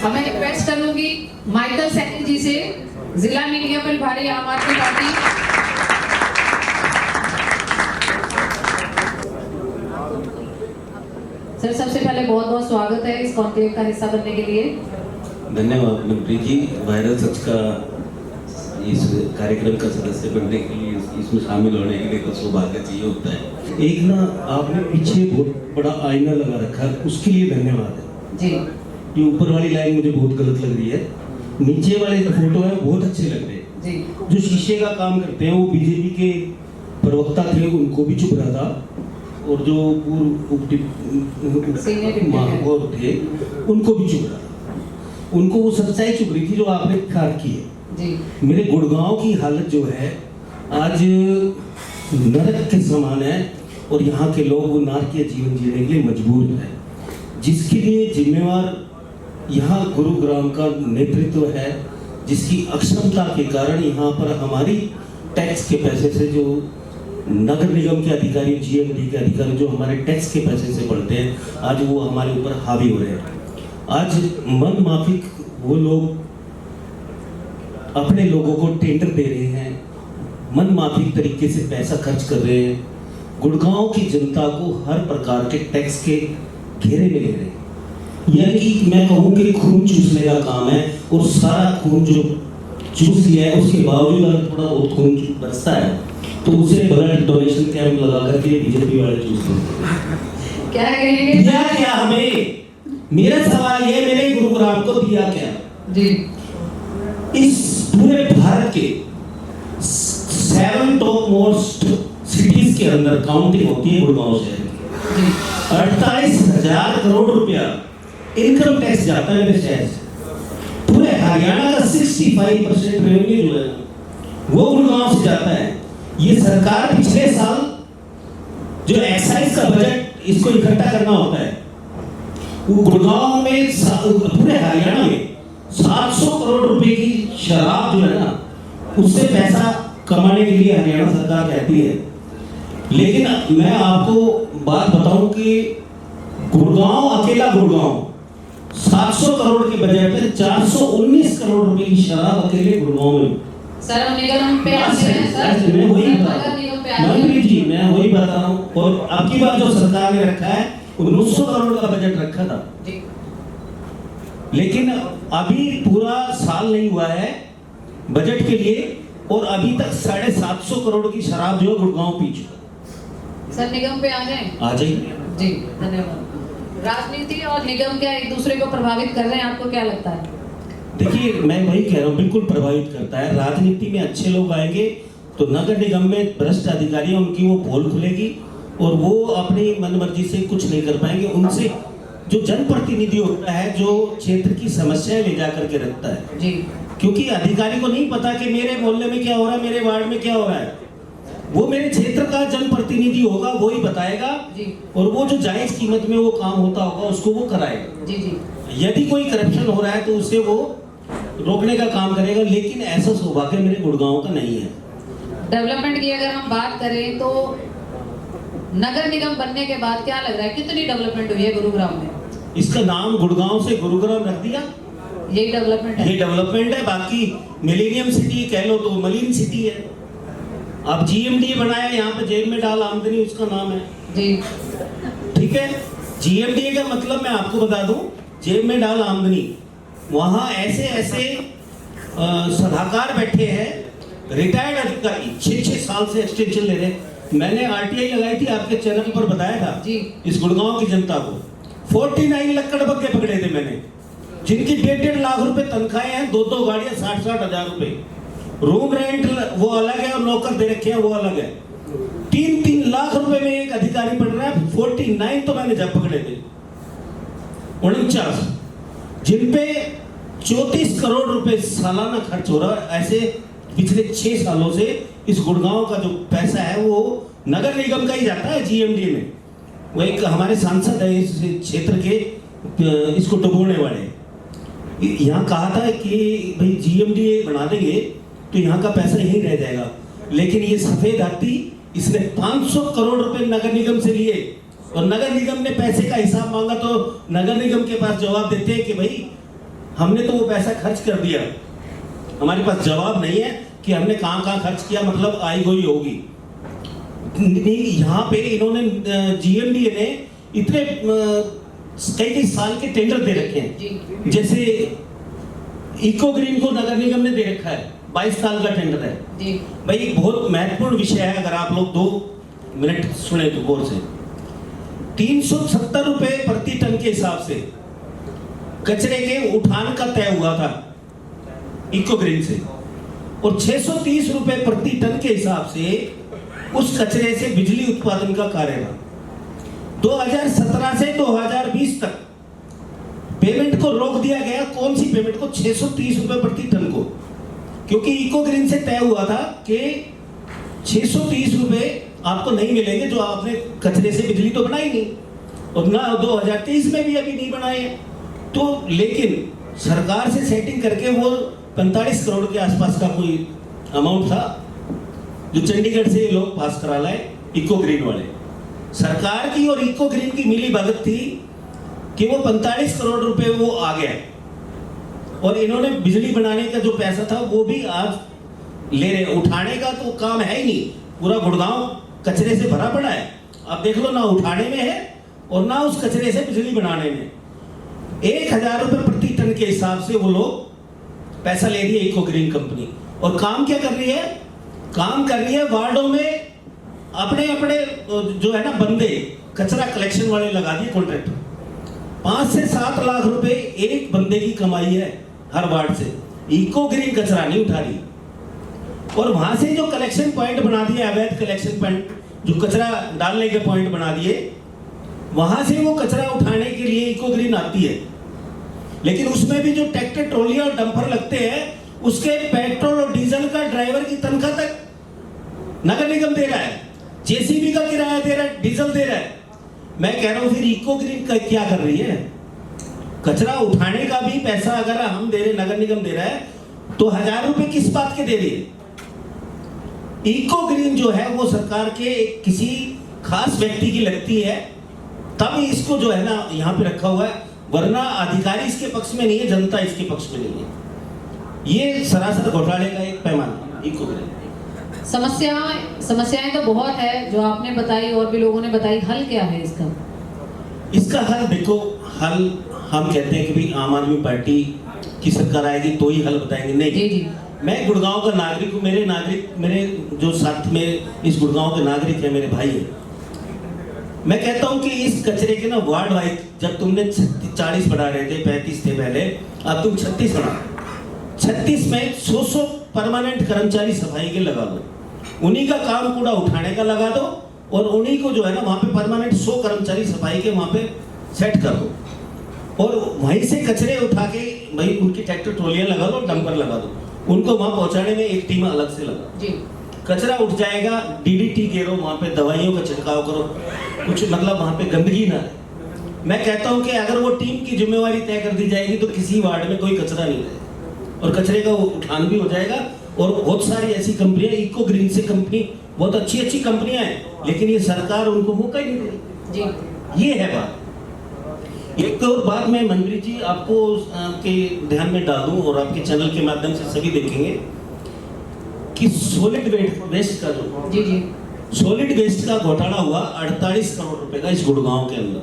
मैं रिक्वेस्ट करूंगी माइकल सैनी जी से, जिला मीडिया प्रभारी आम आदमी पार्टी। सर सबसे पहले बहुत बहुत स्वागत है इस कॉन्क्लेव का हिस्सा बनने के लिए। धन्यवाद मंत्री जी। वायरल सच का इस कार्यक्रम का सदस्य बनने के लिए, इसमें शामिल होने के लिए तो सौभाग्य चाहिए होता है। एक ना आपने पीछे बहुत बड़ा आईना लगा रखा है, उसके लिए धन्यवाद है जी। ये ऊपर वाली लाइन मुझे बहुत गलत लग रही है, नीचे वाले जो फोटो है बहुत अच्छे लग रहे हैं जी। जो शीशे का काम करते हैं वो बीजेपी के प्रवक्ता थे, उनको भी चुप रहा था, और जो पूर्व महापौर थे उनको भी चुप रहा, उनको वो सच्चाई चुप रही थी जो आपने कार की है जी। मेरे गुड़गांव की हालत जो है आज नरक के समान है, और यहाँ के लोग वो नारकीय जीवन जीने के लिए मजबूर है, जिसके लिए जिम्मेवार यहाँ गुरुग्राम का नेतृत्व है, जिसकी अक्षमता के कारण यहाँ पर हमारी टैक्स के पैसे से जो नगर निगम के अधिकारी, जीएमडी के अधिकारी जो हमारे टैक्स के पैसे से बढ़ते हैं, आज वो हमारे ऊपर हावी हो रहे हैं। आज मन माफिक वो लोग अपने लोगों को टेंडर दे रहे हैं, मन माफिक तरीके से पैसा खर्च कर रहे हैं, गुड़गांव की जनता को हर प्रकार के टैक्स के घेरे में ले रहे हैं। यानी कि मैं कहूँ कि खून चूसने का काम है, और सारा खून जो चूस लिया है उसके बावजूद अगर थोड़ा बहुत खून बचता है तो उसे ब्लड डोनेशन कैंप लगा करके बीजेपी वाले चूस लेते हैं। क्या कहेंगे? दिया क्या हमें? मेरा सवाल ये, मेरे गुरुग्राम को दिया क्या जी? इस पूरे भारत के 7 टॉप मोस्ट सिटीज के अंदर काउंटिंग होती है गुड़गांव शहर की। 48,000 करोड़ रुपया इनकम टैक्स जाता है मेरे शहर से। पूरे हरियाणा का 65% रेवेन्यू जो है वो गुड़गांव से जाता है। ये सरकार पिछले साल जो एक्साइज का बजट इसको इकट्ठा करना होता है, वो गुड़गांव में पूरे हरियाणा में 700 करोड़ रुपए की शराब जो है ना, उससे पैसा कमाने के लिए हरियाणा सरकार कहती है। लेकिन मैं आपको बात बताऊं कि गुड़गांव, अकेला गुड़गांव 700 करोड़ के बजट में 419 करोड़ रुपए की शराब अकेले गुड़गांव में। सर हम निगम पे आते हैं सर, मैं वही मंत्री जी, मैं वही बता रहा हूँ। और अब की बार जो सरकार ने रखा है 1900 करोड़ का बजट रखा था, लेकिन अभी पूरा साल नहीं हुआ है बजट के लिए, और अभी तक 750 करोड़ की शराब जो है गुड़गांव पी चुका। सर निगम पे आ जाएं। आ जाइए जी, धन्यवाद। राजनीति और निगम क्या एक दूसरे को प्रभावित कर रहे हैं, आपको क्या लगता है? देखिए, मैं वही कह रहा हूँ, बिल्कुल प्रभावित करता है। राजनीति में अच्छे लोग आएंगे तो नगर निगम में भ्रष्ट अधिकारी हैं, उनकी वो पोल खुलेगी और वो अपनी मनमर्जी से कुछ नहीं कर पाएंगे। उनसे जो जनप्रतिनिधि होता है, जो क्षेत्र की समस्याएं ले जा करके रखता है जी, क्योंकि अधिकारी को नहीं पता कि मेरे मोहल्ले में क्या हो रहा है, मेरे वार्ड में क्या हो रहा है। वो मेरे क्षेत्र का जनप्रतिनिधि होगा, वो ही बताएगा जी। और वो जो जायज कीमत में वो काम होता होगा उसको वो कराएगा। जी जी। यदि कोई करप्शन हो रहा है तो उसे वो रोकने का काम करेगा, लेकिन ऐसा सौभाग्य मेरे गुड़गांव का नहीं है। डेवलपमेंट की अगर हम बात करें तो नगर निगम बनने के बाद क्या लग रहा है, कितनी डेवलपमेंट हुई है गुरुग्राम में? इसका नाम गुड़गांव से गुरुग्राम रख दिया, यही डेवलपमेंट है। ये डेवलपमेंट है। बाकी मिलेनियम सिटी कह लो तो मलिन सिटी है। अब जीएमडी बनाया, यहाँ पे जेब में डाल आमदनी उसका नाम है जी। ठीक है, जीएमडी का मतलब मैं आपको बता दूं, जेब में डाल आमदनी। वहां ऐसे ऐसे सलाहकार बैठे हैं, रिटायर्ड अधिकारी 6-6 साल से एक्सटेंशन ले रहे हैं। मैंने आरटीआई लगाई थी, आपके चैनल पर बताया था जी। इस गुड़गांव की जनता को 49 लक्कड़ बग्गे पकड़े थे मैंने, जिनकी 1.5 लाख रुपए तनख्वाहें हैं, 2 गाड़ियां 60-60 हजार रुपए, रूम रेंट वो अलग है और नौकर दे रखे हैं वो अलग है। 3-3 लाख रुपए में एक अधिकारी पड़ रहा है। 49 तो मैंने जब पकड़े थे, 49 जिन पे 34 करोड़ रुपए सालाना खर्च हो रहा है। ऐसे पिछले 6 सालों से इस गुड़गांव का जो पैसा है वो नगर निगम का ही जाता है जीएमडी में। वो एक हमारे सांसद है इस क्षेत्र के, इसको डुबोने वाले, यहाँ कहा था कि भाई जीएमडी बना देंगे तो यहाँ का पैसा यहीं रह जाएगा, लेकिन ये सफेद हाथी इसने 500 करोड़ रुपए नगर निगम से लिए, और नगर निगम ने पैसे का हिसाब मांगा तो नगर निगम के पास जवाब देते हैं कि भाई हमने तो वो पैसा खर्च कर दिया, हमारे पास जवाब नहीं है कि हमने कहाँ कहाँ खर्च किया, मतलब आई हुई होगी। यहाँ पे इन्होंने जीएमडीए ने इतने कई साल के टेंडर दे रखे हैं, जैसे इको ग्रीन को नगर निगम ने दे रखा है, 22 साल का टेंडर है भाई। बहुत महत्वपूर्ण विषय है, अगर आप लोग 2 मिनट सुने तो गौर से। 370 रुपए प्रति टन के हिसाब से कचरे के उठान का तय हुआ था इको ग्रीन से, और 630 रुपए प्रति टन के हिसाब से उस कचरे से बिजली उत्पादन का कार्य था। 2017 से 2020 तक पेमेंट को रोक दिया गया। कौन सी पेमेंट को? 630 रुपए प्रति टन को, क्योंकि इको ग्रीन से तय हुआ था कि 630 रुपए आपको नहीं मिलेंगे जो आपने कचरे से बिजली तो बनाई नहीं, और ना 2023 में भी अभी नहीं बनाए हैं। तो लेकिन सरकार से सेटिंग करके वो 45 करोड़ के आसपास का कोई अमाउंट था जो चंडीगढ़ से लोग पास करा लाए इको ग्रीन वाले। सरकार की और इको ग्रीन की मिली भगत थी कि वो 45 करोड़ रुपए वो आ गया, और इन्होंने बिजली बनाने का जो पैसा था वो भी आज ले रहे। उठाने का तो काम है ही नहीं, पूरा गुड़गांव कचरे से भरा पड़ा है। अब देख लो, ना उठाने में है और ना उस कचरे से बिजली बनाने में। 1000 रुपए प्रति टन के हिसाब से वो लोग पैसा ले रही है इको ग्रीन कंपनी, और काम क्या कर रही है? काम कर रही है वार्डों में अपने अपने जो है ना बंदे, कचरा कलेक्शन वाले लगा दिए कॉन्ट्रैक्टर। 5 से 7 लाख रुपए एक बंदे की कमाई है हर वार्ड से। इको ग्रीन कचरा नहीं उठा रही, और वहां से जो कलेक्शन पॉइंट बना दिए, अवैध कलेक्शन पॉइंट, जो कचरा डालने के पॉइंट बना दिए, वहां से वो कचरा उठाने के लिए इको ग्रीन आती है। लेकिन उसमें भी जो ट्रैक्टर ट्रॉलियां और डंपर लगते हैं, उसके पेट्रोल और डीजल का ड्राइवर की तनख्वाह तक नगर निगम दे रहा है, जेसीबी का किराया दे रहा है, डीजल दे रहा है। मैं कह रहा हूं फिर इको ग्रीन का क्या कर रही है? कचरा उठाने का भी पैसा अगर हम दे रहे, नगर निगम दे रहा है, तो 1000 रुपए किस बात के दे रही है? इको ग्रीन जो है वो सरकार के किसी खास व्यक्ति की लगती है, तब इसको जो है ना यहाँ पे रखा हुआ है, वरना अधिकारी इसके पक्ष में नहीं है, जनता इसके पक्ष में नहीं है। ये सरासर घोटाले का एक पैमाना इको ग्रीन। समस्याएं तो बहुत है जो आपने बताई और भी लोगों ने बताई। हल क्या है इसका? इसका हल देखो, हल हम कहते हैं कि भाई आम आदमी पार्टी की सरकार आएगी तो ही हल बताएंगे, नहीं जी। मैं गुड़गांव का नागरिक हूँ, मेरे जो साथ में इस गुड़गांव के नागरिक है, मेरे भाई है। मैं कहता हूँ कि इस कचरे के ना वार्ड वाइज, जब तुमने 40 बढ़ा रहे थे, 35 थे पहले, अब तुम 36 बढ़ा, 36 में 100 परमानेंट कर्मचारी सफाई के लगा दो, उन्हीं का काम कूड़ा उठाने का लगा दो, और उन्हीं को जो है ना वहाँ पे परमानेंट 100 कर्मचारी सफाई के वहाँ पे सेट कर दो, और वहीं से कचरे उठा के भाई उनकी ट्रैक्टर ट्रॉलियां लगा दो, डंपर लगा दो, उनको वहाँ पहुँचाने में एक टीम अलग से लगा जी। कचरा उठ जाएगा, डीडीटी घेरो, वहाँ पे दवाइयों का छिड़काव करो, कुछ मतलब वहाँ पे गंदगी ना रहे। मैं कहता हूँ कि अगर वो टीम की जिम्मेवारी तय कर दी जाएगी तो किसी वार्ड में कोई कचरा नहीं रहेगा, और कचरे का उठान भी हो जाएगा। और बहुत सारी ऐसी कंपनियां, इको ग्रीन से कंपनी, बहुत अच्छी कंपनियां हैं, लेकिन ये सरकार उनको मौका ही नहीं दे रही। ये है बात। एक और बात मैं मनप्रीत जी आपको के ध्यान में डाल दूं, और आपके चैनल के माध्यम से सभी देखेंगे कि सॉलिड वेस्ट का जो जी सॉलिड वेस्ट का घोटाला हुआ 48 करोड़ रुपए का इस गुड़गांव के अंदर।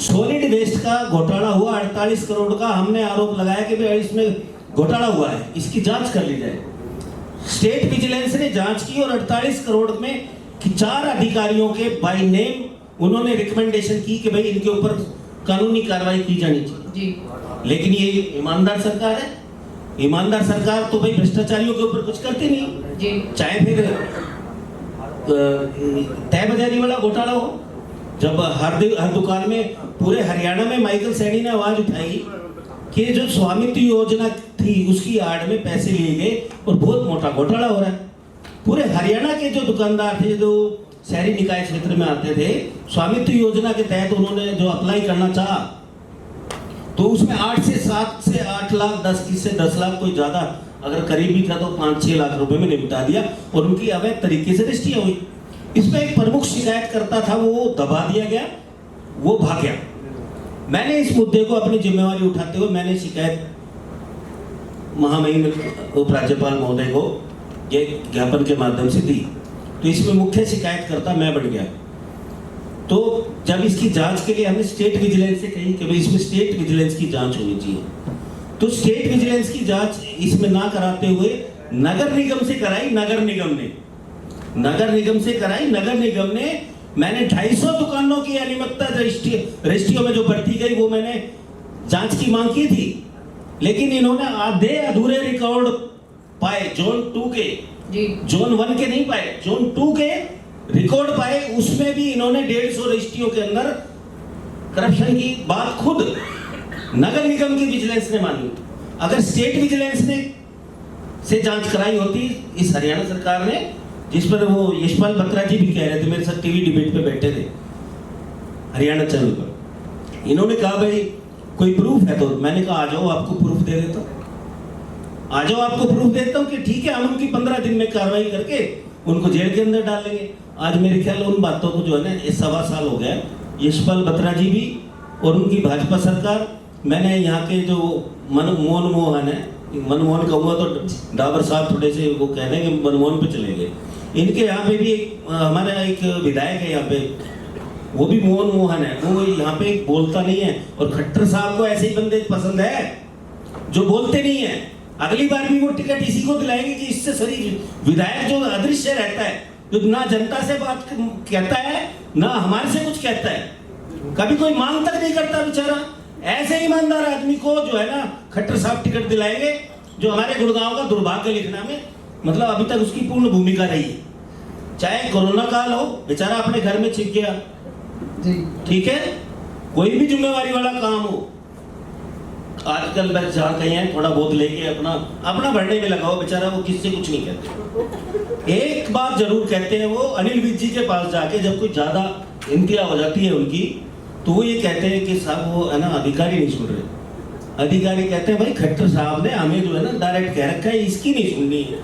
सॉलिड वेस्ट का घोटाला हुआ 48 करोड़ का। हमने आरोप लगाया कि भाई इसमें घोटाला हुआ है, इसकी जांच कर ली जाए। स्टेट विजिलेंस ने जांच की और 48 करोड़ में 4 अधिकारियों के बाय नेम उन्होंने रिकमेंडेशन की कि भाई इनके ऊपर कानूनी कार्रवाई की जानी चाहिए जी। लेकिन ये ईमानदार सरकार है, ईमानदार सरकार तो भाई भ्रष्टाचारियों के ऊपर कुछ करती नहीं जी। चाहे फिर तय बाजारी वाला घोटाला हो, जब हर दुकान में पूरे हरियाणा में माइकल सैनी ने आवाज उठाई कि जो स्वामित्व योजना थी उसकी आड़ में पैसे लिए गए और बहुत मोटा घोटाला हो रहा है। पूरे हरियाणा के जो दुकानदार थे, जो शहरी निकाय क्षेत्र में आते थे, स्वामित्व योजना के तहत उन्होंने जो अप्लाई करना चाहा तो उसमें 7 से 8 लाख, 10 से 10 लाख, कोई ज्यादा अगर करीब भी था तो 5-6 लाख रुपए में निपटा दिया, और उनकी अवैध तरीके से रजिस्ट्रियां हुई। इसमें एक प्रमुख शिकायत करता था, वो दबा दिया गया, वो भाग गया। मैंने इस मुद्दे को अपनी जिम्मेवारी उठाते हुए मैंने शिकायत महामहिम उपराज्यपाल महोदय को ये ज्ञापन के माध्यम से दी। तो इसमें मुख्य शिकायतकर्ता मैं बन गया। तो जब इसकी जांच के लिए हमने स्टेट विजिलेंस से कही कि भाई इसमें स्टेट विजिलेंस की जांच होनी चाहिए, तो स्टेट विजिलेंस की जांच इसमें ना कराते हुए नगर निगम से कराई। नगर निगम से कराई। नगर निगम ने मैंने 250 दुकानों की अनियमितता रजिस्ट्रियों में जो बढ़ती गई वो मैंने जांच की मांग की थी, लेकिन इन्होंने आधे अधूरे रिकॉर्ड पाए जोन 2 के, जोन 1 के नहीं पाए, जोन 2 के रिकॉर्ड पाए। उसमें भी इन्होंने 150 रजिस्ट्रियों के अंदर करप्शन की बात खुद नगर निगम की विजिलेंस ने मानी। अगर स्टेट विजिलेंस ने से जांच कराई होती इस हरियाणा सरकार ने, जिस पर वो यशपाल बत्रा जी भी कह रहे थे, मेरे साथ टीवी डिबेट पे बैठे थे हरियाणा चैनल पर, इन्होंने कहा भाई कोई प्रूफ है? तो मैंने कहा आ जाओ आपको प्रूफ दे देता हूं, आ जाओ आपको प्रूफ देता हूं कि ठीक है हम उनकी 15 दिन में कार्रवाई करके उनको जेल के अंदर डाल लेंगे। आज मेरे ख्याल उन बातों को जो है ना 1.25 साल हो गया। यशपाल बत्रा जी भी और उनकी भाजपा सरकार, मैंने यहाँ के जो मनमोहन है, मनमोहन कहूँगा तो डाबर साहब थोड़े से वो कह रहे हैं कि मनमोहन पे चले गए। इनके यहाँ पे भी हमारा एक विधायक है यहाँ पे, वो भी मोहन है, वो यहाँ पे बोलता नहीं है। और खट्टर साहब को ऐसे ही बंदे पसंद है जो बोलते नहीं है। अगली बार भी वो टिकट इसी को दिलाएंगे कि इससे शरीफ विधायक जो अदृश्य रहता है, जो ना जनता से बात कहता है ना हमारे से कुछ कहता है, कभी कोई मांग तक नहीं करता बेचारा। ऐसे ईमानदार आदमी को जो है ना खट्टर साहब टिकट दिलाएंगे, जो हमारे गुड़गांव का दुर्भाग्य लिखना में मतलब अभी तक उसकी पूर्ण भूमिका रही है। चाहे कोरोना काल हो, बेचारा अपने घर में छिप गया, ठीक है, कोई भी जिम्मेवारी वाला काम हो, आजकल बस जहाँ कहीं है थोड़ा बहुत लेके अपना भरने में लगाओ, बेचारा वो किससे कुछ नहीं कहते। एक बात जरूर कहते हैं वो, अनिल विज जी के पास जाके जब कोई ज्यादा इंतहा हो जाती है उनकी, तो वो ये कहते हैं कि साहब वो है ना अधिकारी नहीं सुन रहे। अधिकारी कहते हैं भाई खट्टर साहब ने हमें जो है ना डायरेक्ट कह रखा है इसकी नहीं सुननी है।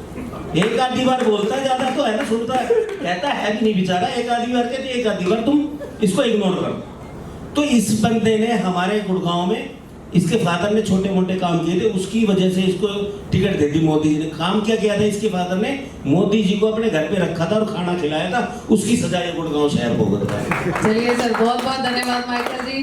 एक आधी बार बोलता है, ज्यादा तो है ना सुनता है, कहता है भी नहीं बेचारा। एक आधी बार कहते एक आधी बार तुम इसको इग्नोर करो। तो इस बंदे ने हमारे गुड़गांव में, इसके फादर ने छोटे मोटे काम किए थे, उसकी वजह से इसको टिकट दे दी मोदी जी ने। काम क्या किया था इसके फादर ने? मोदी जी को अपने घर पे रखा था और खाना खिलाया था, उसकी सजा ये गुड़गांव शहर भोगता है। चलिए सर, बहुत बहुत धन्यवाद माइकल जी।